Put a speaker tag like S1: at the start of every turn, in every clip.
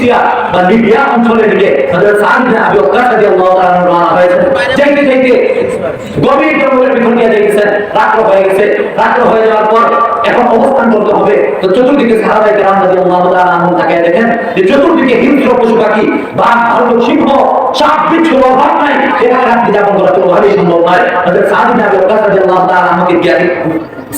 S1: Syria বা Libya অঞ্চলের দিকে হযরত সাদ ইবনে আবি ওয়াক্কাস রাদিয়াল্লাহু তাআলা রওনা হয়েছেন। যাইতে যাইতে গভীর জঙ্গলের ভিতর দিয়ে যাইতেছেন, রাত্র হয়ে গেছে। রাত্র হয়ে যাওয়ার পর এখন অবস্থান করতে হবে। তো চতুর্দিকে সাহাবায়ে কেরাম রাদিয়াল্লাহু তাআলা আনহুম তাকিয়ে দেখেন যে চতুর্দিকে হিংস্র পশু পাখি, বাঘ, ভালুক, সিংহ, সাপ, বিচ্ছু অভাব নাই। এখানে রাত্রি যাপন করা কোনোভাবেই সম্ভব নয়। হযরত সাদ ইবনে আবি ওয়াক্কাস রাদিয়াল্লাহু তাআলা আনহুকে গিয়ে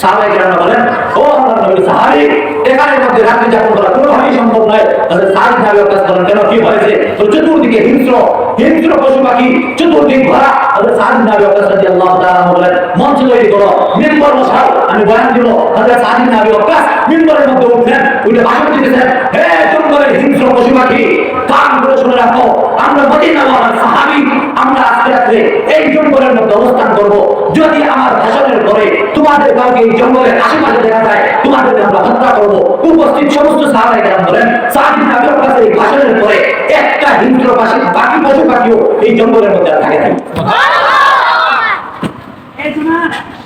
S1: সাহাবায়ে কেরাম বলেন, ও আল্লাহর নবী সাহাবী, এখানের মধ্যে রাত্রি যাপন করা কোনোভাবেই সম্ভব নয়। হযরত সাদ ইবনে আবি ওয়াক্কাস বলেন, কেন, কি হয়েছে? তো চতুর্দিকে হিংস্র পশু পাখি, চতুর্দিক ভরা। হযরত সাদ ইবনে আবি ওয়াক্কাস রাদিয়াল্লাহু তাআলা বলেন, মঞ্চ তৈরি করো, মিম্বর বসাও, আমি বয়ান দিব। হযরত সাদ ইবনে আবি ওয়াক্কাস মিম্বরের মধ্যে উঠলেন, উঠে ভাষণ দিতেছেন, হে জঙ্গলের হিংস্র পশু পাখি, কান করে শুনে রাখো, আমরা মদিনাওয়ালার সাহাবী, আমরা আজকে রাত্রে এই জঙ্গলের মধ্যে অবস্থান করব। যদি আমার ভাষণের পরে তোমাদের কাউকে এই জঙ্গলের আশেপাশে দেখা যায়, তোমাদের আমরা হত্যা করব। উপস্থিত সমস্ত সাহাবায়ে কেরাম বলেন, সাদ ইবনে আবি ওয়াক্কাসের এই ভাষণের পরে একটা হিংস্র বাকি পশু পাখিও এই জঙ্গলের মধ্যে আর থাকে নাই।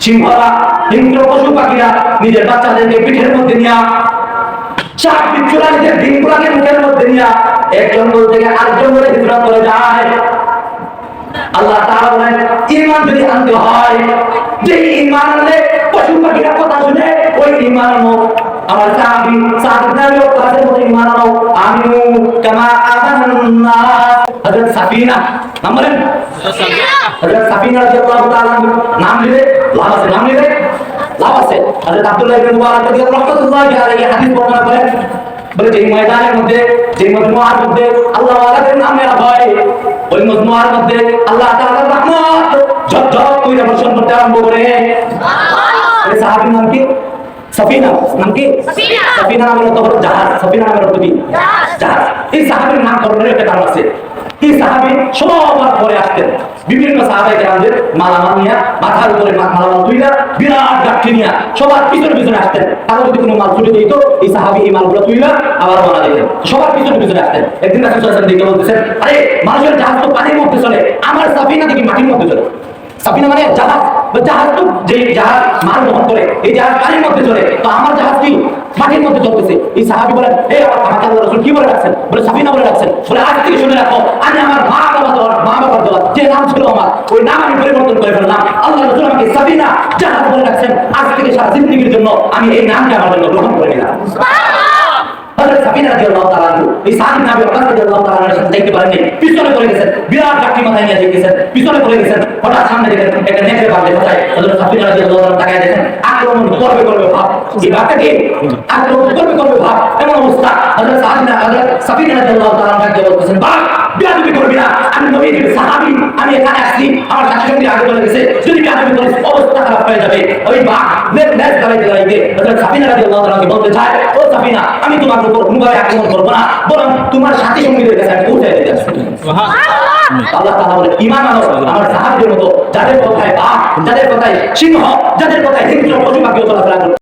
S1: সিংহরা, হিংস্র পশু পাখিরা নিজের বাচ্চাদেরকে পিঠের মধ্যে নিয়ে, সাপ বিচ্ছুরা নিজের ডিমগুলাকে মুখের মধ্যে নিয়ে এক জঙ্গল থেকে আরেক জঙ্গলে হিজরত করে যায়। আল্লাহ তাআলা বলেন, ঈমান যদি আনতে হয়, যে ঈমান আনলে পশু পাখিরা কথা শুনে ওই ঈমান আনো। আমার সাহাবী সাদ ইবনে আবি ওয়াক্কাসের মতো ঈমান আনো। আমিনু কামা আমানান নাস। হযরত সাফিনা, নাম বলেন হযরত সাফিনা রাদিয়াল্লাহু তাআলা, নাম নিলে লাভ আছে, নাম নিলে লাভ আছে। হযরত আব্দুল্লাহ ইবনে মুবারক রাদিয়াল্লাহু আলাইহি হাদিস বর্ণনা করেন, বলে যে ময়দানের মধ্যে, যে মজমুআর মধ্যে আল্লাহ ওয়ালাদের নাম নেওয়া হয়, ওই মজমুআর মধ্যে আল্লাহ তাআলার রহমত ঝটঝট করে বর্ষণ করতে আরম্ভ করে। এই সাহাবীর নাম কি? সাফিনা। নাম কি? সাফিনা নামের অর্থ হলো জাহাজ। সাফিনা নামের অর্থ কি? জাহাজ। এই সাহাবীর নামকরণের একটা কারণ আছে। এই সাহাবী সবার পরে আসতেন, বিভিন্ন সাহাবায়ে কেরামদের মালামাল নিয়ে, মাথার উপরে মালামাল তুইলা বিরাট গাঠি নিয়ে সবার পিছনে পিছনে আসতেন। তারা যদি কোনো মাল ছুটে দিত, এই সাহাবী এই মালগুলো তুইলা আবার বলা দিতেন, সবার পিছনে পিছনে আসতেন। একদিন রাসূল সাল্লাল্লাহু আলাইহি ওয়াসাল্লাম দেখে বলতেছেন, আরে মানুষের জাহাজ তো পানির মধ্যে চলে, আমার সাফিনা দেখি মাটির মধ্যে চলে। সাফিনা মানে জাহাজ, জাহাজ তো যে জাহাজ মাল বহন করে, এই জাহাজ পানির মধ্যে চলে, তো আমার জাহাজ কি মাটির মধ্যে চলতেছে। এই সাহাবী বলেন, এই আমাকে আল্লাহর রাসূল কি বলে রাখছেন? বলে সাফিনা বলে রাখছেন। বলে আজ থেকে শুনে রাখো, আমি আমার মা বাবার দেওয়া যে নাম ছিল আমার, ওই নাম আমি পরিবর্তন করে ফেললাম। আল্লাহর রাসূল আমাকে সাফিনা জাহাজ বলে রাখছেন, আজ থেকে সারা জিন্দেগীর জন্য আমি এই নামটা আমার জন্য গ্রহণ করে নিলাম। হযরত সাফিনা রাদিয়াল্লাহু তাআলা এই সাদ ইবনে আবি ওয়াক্কাস রাদিয়াল্লাহু তাআলার সাথে দেখতে পারেননি, পিছনে পড়ে গেছেন, বিরাট লাঠি মাথায় নিয়ে দেখতেছেন, পিছনে পড়ে গেছেন। হঠাৎ সামনে দেখেন একটা নেকড়ে বাঘ দেখা যায়। হযরত সাফিনা রাদিয়াল্লাহু তাআলা তাকায় দেখেন, আক্রমণ করবে ভাব, এই বাঘটা কি আক্রমণ করবে ভাব, এমন অবস্থা। হযরত সাফিনা রাদিয়াল্লাহু তাআলা তাকে বলতেছেন, বাঘ বিয়াদবি করবি না, আমি নবীর সাহাবী, আমি এখানে আসছি, আমার সাথে সঙ্গে আগে চলে গেছে, যদি বিয়াদবি করিস অবস্থা খারাপ হয়ে যাবে। ওই বাঘ নেজ দাঁড়াইতে হযরত সাফিনা রাদিয়াল্লাহু তাআলাকে বলতে চায়, ও সাফিনা, আমি তোমার উপর কোনোভাবে আক্রমণ করবো না, বরং তোমার সাথী সঙ্গীদের কাছে আমি পৌঁছে দিতে আসছি। আল্লাহ তাআলা বলে, ঈমান আনো আমার সাহাবীদের মতো, যাদের কথায় বাঘ, যাদের কথায় সিংহ, যাদের কথায় হিংস্র পশু পাখিও চলাফেরা করে।